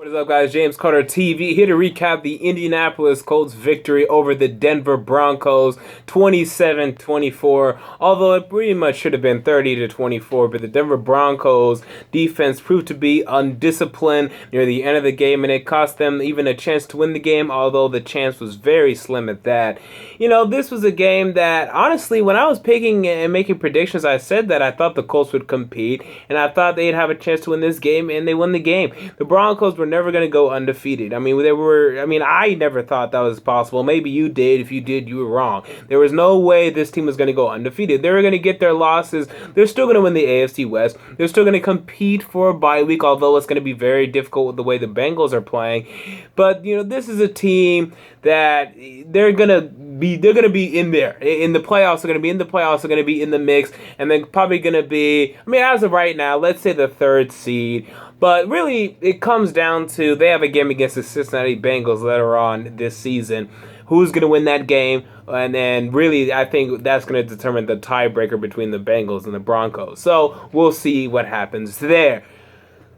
What is up, guys? James Carter TV here to recap the Indianapolis Colts victory over the Denver Broncos 27-24. Although it pretty much should have been 30-24, but the Denver Broncos defense proved to be undisciplined near the end of the game, and it cost them even a chance to win the game, although the chance was very slim at that. You know, this was a game that, honestly, when I was picking and making predictions, I said that I thought the Colts would compete, and I thought they'd have a chance to win this game, and they won the game. The Broncos were never going to go undefeated. I never thought that was possible. Maybe you did. If you did, you were wrong. There was no way this team was going to go undefeated. They were going to get their losses. They're still going to win the AFC West. They're still going to compete for a bye week, although it's going to be very difficult with the way the Bengals are playing. But, you know, this is a team that they're going to be in there. In the playoffs, they're going to be in the playoffs. They're going to be in the mix. And they're probably going to be, as of right now, let's say the third seed. But really, it comes down to they have a game against the Cincinnati Bengals later on this season. Who's going to win that game? And then really, I think that's going to determine the tiebreaker between the Bengals and the Broncos. So we'll see what happens there.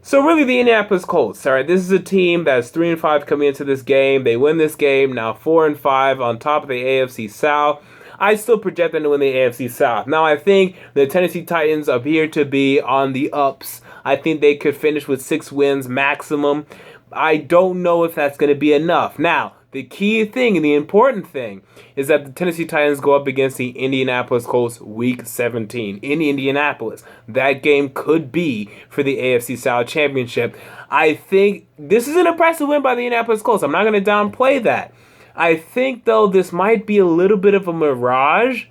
So really, the Indianapolis Colts, all right, this is a team that's 3-5 coming into this game. They win this game, now 4-5 on top of the AFC South. I still project them to win the AFC South. Now, I think the Tennessee Titans appear to be on the ups. I think they could finish with 6 wins maximum. I don't know if that's going to be enough. Now, the key thing and the important thing is that the Tennessee Titans go up against the Indianapolis Colts Week 17 in Indianapolis. That game could be for the AFC South Championship. I think this is an impressive win by the Indianapolis Colts. I'm not going to downplay that. I think, though, this might be a little bit of a mirage.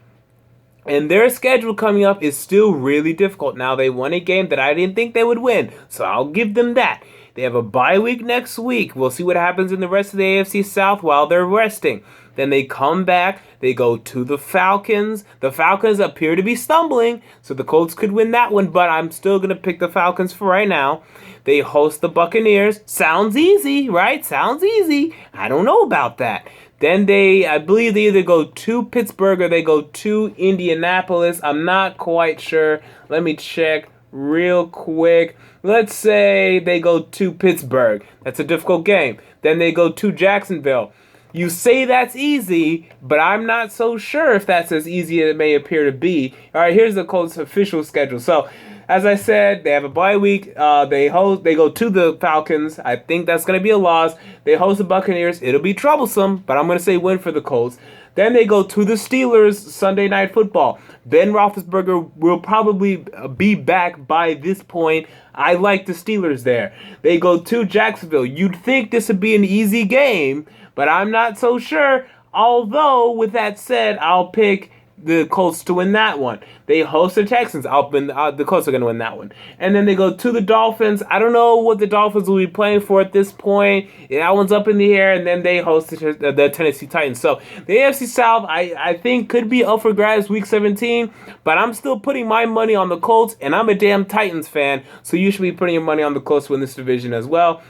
And their schedule coming up is still really difficult. Now, they won a game that I didn't think they would win, so I'll give them that. They have a bye week next week. We'll see what happens in the rest of the AFC South while they're resting. Then they come back. They go to the Falcons. The Falcons appear to be stumbling, so the Colts could win that one, but I'm still going to pick the Falcons for right now. They host the Buccaneers. Sounds easy, right? Sounds easy. I don't know about that. Then I believe they either go to Pittsburgh or they go to Indianapolis. I'm not quite sure. Let me check real quick. Let's say they go to Pittsburgh. That's a difficult game. Then they go to Jacksonville. You say that's easy, but I'm not so sure if that's as easy as it may appear to be. All right, here's the Colts' official schedule. So, as I said, they have a bye week. They go to the Falcons. I think that's going to be a loss. They host the Buccaneers. It'll be troublesome, but I'm going to say win for the Colts. Then they go to the Steelers Sunday Night Football. Ben Roethlisberger will probably be back by this point. I like the Steelers there. They go to Jacksonville. You'd think this would be an easy game, but I'm not so sure. Although, with that said, I'll pick the Colts to win that one. They host the Texans. The Colts are going to win that one. And then they go to the Dolphins. I don't know what the Dolphins will be playing for at this point. That one's up in the air. And then they host the Tennessee Titans. So the AFC South, I think, could be up for grabs Week 17. But I'm still putting my money on the Colts. And I'm a damn Titans fan. So you should be putting your money on the Colts to win this division as well.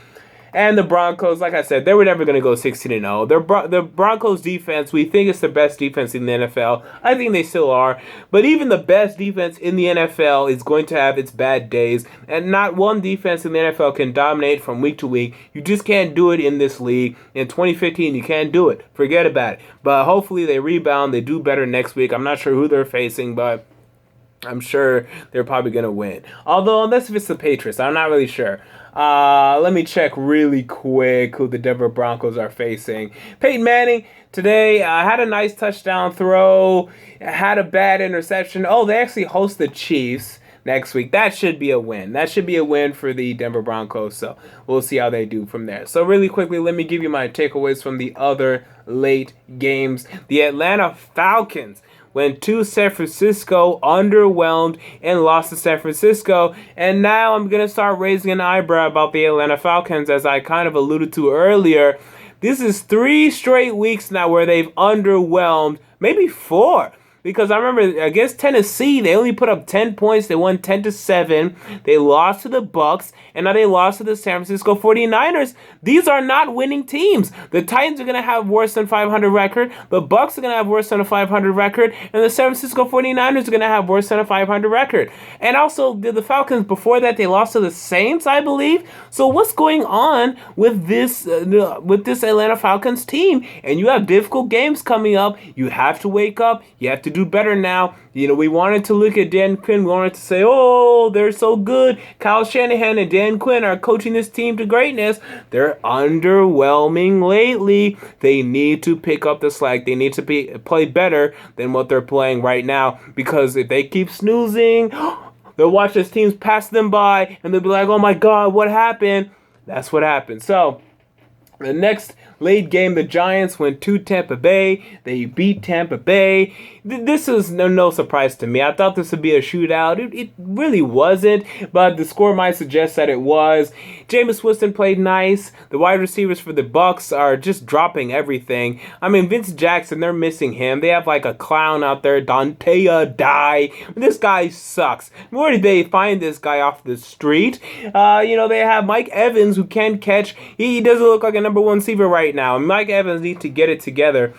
And the Broncos, like I said, they were never going to go 16-0. The Broncos defense, we think it's the best defense in the NFL. I think they still are. But even the best defense in the NFL is going to have its bad days. And not one defense in the NFL can dominate from week to week. You just can't do it in this league. In 2015, you can't do it. Forget about it. But hopefully they rebound. They do better next week. I'm not sure who they're facing, but I'm sure they're probably going to win. Although, unless if it's the Patriots, I'm not really sure. Let me check really quick who the Denver Broncos are facing. Peyton Manning today had a nice touchdown throw, had a bad interception. Oh, they actually host the Chiefs next week. That should be a win. That should be a win for the Denver Broncos. So we'll see how they do from there. So really quickly, let me give you my takeaways from the other late games. The Atlanta Falcons went to San Francisco, underwhelmed, and lost to San Francisco. And now I'm going to start raising an eyebrow about the Atlanta Falcons, as I kind of alluded to earlier. This is 3 straight weeks now where they've underwhelmed, maybe 4. Because I remember against Tennessee, they only put up 10 points. They won 10-7. They lost to the Bucks, and now they lost to the San Francisco 49ers. These are not winning teams. The Titans are going to have worse than 500 record. The Bucks are going to have worse than a 500 record, and the San Francisco 49ers are going to have worse than a 500 record. And also, the Falcons, before that, they lost to the Saints, I believe. So what's going on with this Atlanta Falcons team? And you have difficult games coming up. You have to wake up. You have to do better now. You know, we wanted to look at Dan Quinn. We wanted to say, oh, they're so good. Kyle Shanahan and Dan Quinn are coaching this team to greatness. They're underwhelming lately. They need to pick up the slack. They need to play better than what they're playing right now. Because if they keep snoozing, they'll watch this team pass them by, and they'll be like, oh my God, what happened? That's what happened. So, the next late game, the Giants went to Tampa Bay. They beat Tampa Bay. This is no surprise to me. I thought this would be a shootout. It really wasn't, but the score might suggest that it was. Jameis Winston played nice. The wide receivers for the Bucs are just dropping everything. I mean, Vince Jackson, they're missing him. They have like a clown out there, Dante Die. This guy sucks. Where did they find this guy off the street? They have Mike Evans, who can catch. He doesn't look like a number one receiver right now. Mike Evans needs to get it together.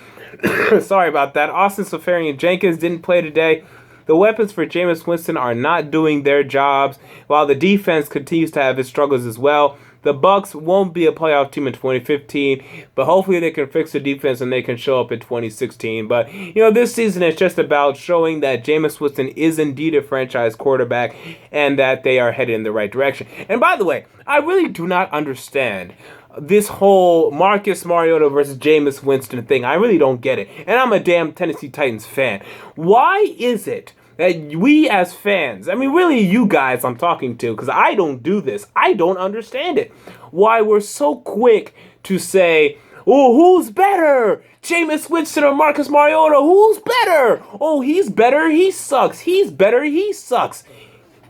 Sorry about that. Austin Seferian-Jenkins didn't play today. The weapons for Jameis Winston are not doing their jobs, while the defense continues to have its struggles as well. The Bucs won't be a playoff team in 2015, but hopefully they can fix the defense and they can show up in 2016. But, this season is just about showing that Jameis Winston is indeed a franchise quarterback and that they are headed in the right direction. And by the way, I really do not understand this whole Marcus Mariota versus Jameis Winston thing. I really don't get it. And I'm a damn Tennessee Titans fan. Why is it that we as fans, I mean really you guys I'm talking to, because I don't do this, I don't understand it, why we're so quick to say, oh, who's better? Jameis Winston or Marcus Mariota? Who's better? Oh, he's better, he sucks. He's better, he sucks.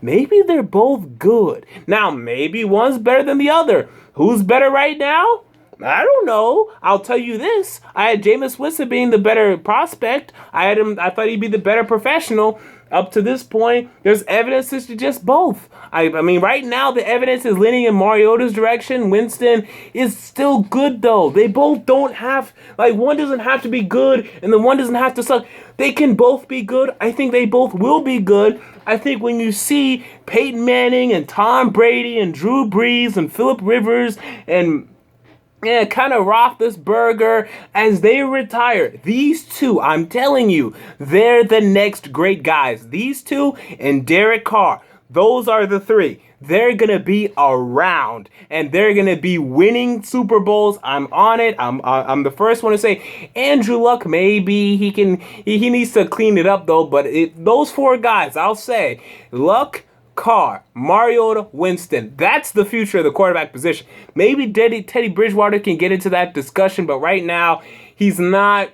Maybe they're both good. Now, maybe one's better than the other. Who's better right now? I don't know. I'll tell you this. I had Jameis Winston being the better prospect. I thought he'd be the better professional. Up to this point, there's evidence to suggest both. I mean, right now, the evidence is leaning in Mariota's direction. Winston is still good, though. They both don't have, one doesn't have to be good, and the one doesn't have to suck. They can both be good. I think they both will be good. I think when you see Peyton Manning and Tom Brady and Drew Brees and Phillip Rivers and kind of Roethlisberger, as they retire, these two, I'm telling you, they're the next great guys. These two and Derek Carr, those are the three. They're going to be around, and they're going to be winning Super Bowls. I'm on it. I'm the first one to say Andrew Luck, maybe he needs to clean it up, though. But those four guys, I'll say, Luck, Carr, Mariota, Winston, that's the future of the quarterback position. Maybe Teddy Bridgewater can get into that discussion, but right now, he's not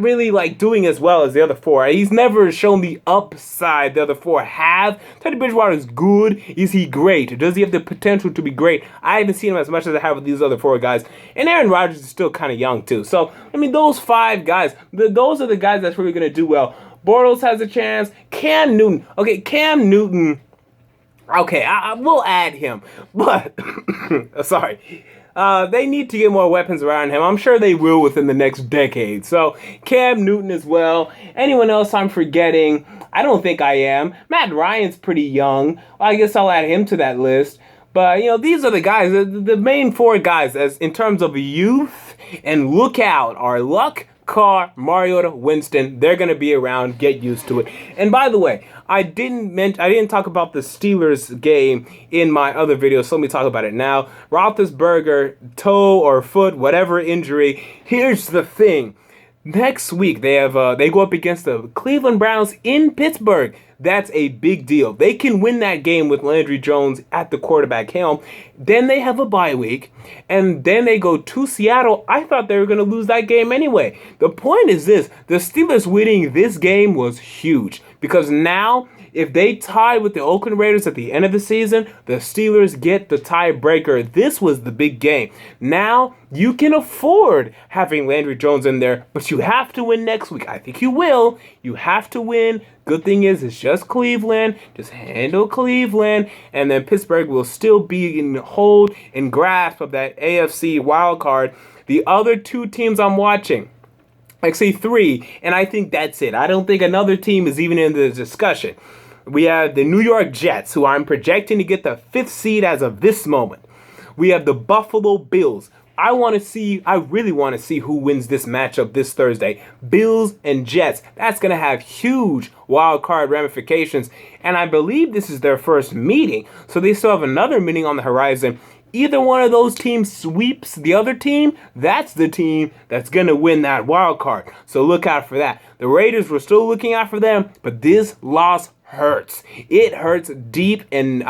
really doing as well as the other four. He's never shown the upside the other four have. Teddy Bridgewater is good. Is he great? Does he have the potential to be great? I haven't seen him as much as I have with these other four guys. And Aaron Rodgers is still kind of young too. So, I mean, those five guys, those are the guys that's really going to do well. Bortles has a chance. Cam Newton. Okay, Cam Newton. Okay, I will add him. But, sorry. They need to get more weapons around him. I'm sure they will within the next decade. So, Cam Newton as well. Anyone else I'm forgetting? I don't think I am. Matt Ryan's pretty young. Well, I guess I'll add him to that list. But, these are the guys, the main four guys, as in terms of youth and look out, are Luck, Carr, Mariota, Winston. They're going to be around. Get used to it. And by the way, I didn't talk about the Steelers game in my other video, so let me talk about it now. Roethlisberger, toe or foot, whatever injury. Here's the thing. Next week, they go up against the Cleveland Browns in Pittsburgh. That's a big deal. They can win that game with Landry Jones at the quarterback helm. Then they have a bye week, and then they go to Seattle. I thought they were going to lose that game anyway. The point is this. The Steelers winning this game was huge because now If they tie with the Oakland Raiders at the end of the season, the Steelers get the tiebreaker. This was the big game. Now, you can afford having Landry Jones in there, but you have to win next week. I think you will. You have to win. Good thing is, it's just Cleveland. Just handle Cleveland. And then Pittsburgh will still be in hold and grasp of that AFC wild card. The other two teams I'm watching, actually 3, and I think that's it. I don't think another team is even in the discussion. We have the New York Jets, who I'm projecting to get the 5th seed as of this moment. We have the Buffalo Bills. I really want to see who wins this matchup this Thursday. Bills and Jets. That's going to have huge wild card ramifications, and I believe this is their first meeting, so they still have another meeting on the horizon. Either one of those teams sweeps the other team, that's the team that's going to win that wild card. So look out for that. The Raiders, we're still looking out for them, but this loss hurts. It hurts deep, and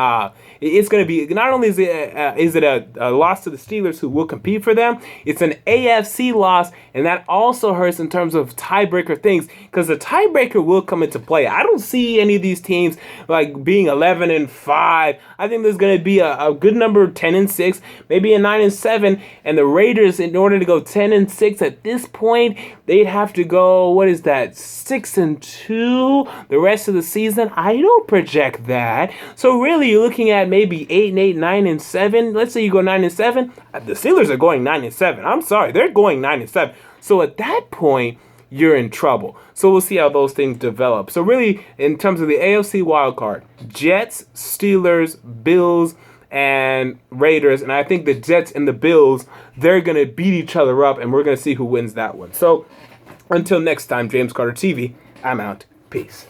it's going to be, not only is it a loss to the Steelers, who will compete for them, it's an AFC loss, and that also hurts in terms of tiebreaker things, because the tiebreaker will come into play. I don't see any of these teams like being 11-5. I think there's going to be a good number of 10-6, maybe a 9-7, and the Raiders, in order to go 10-6 at this point, they'd have to go, 6-2 the rest of the season. I don't project that. So really, you're looking at maybe 8-8, 9-7. Let's say you go 9-7. The Steelers are going 9-7. I'm sorry, they're going 9-7. So at that point, you're in trouble. So we'll see how those things develop. So really, in terms of the AFC wildcard, Jets, Steelers, Bills, and Raiders, and I think the Jets and the Bills, they're going to beat each other up, and we're going to see who wins that one. So until next time, James Carter TV, I'm out. Peace.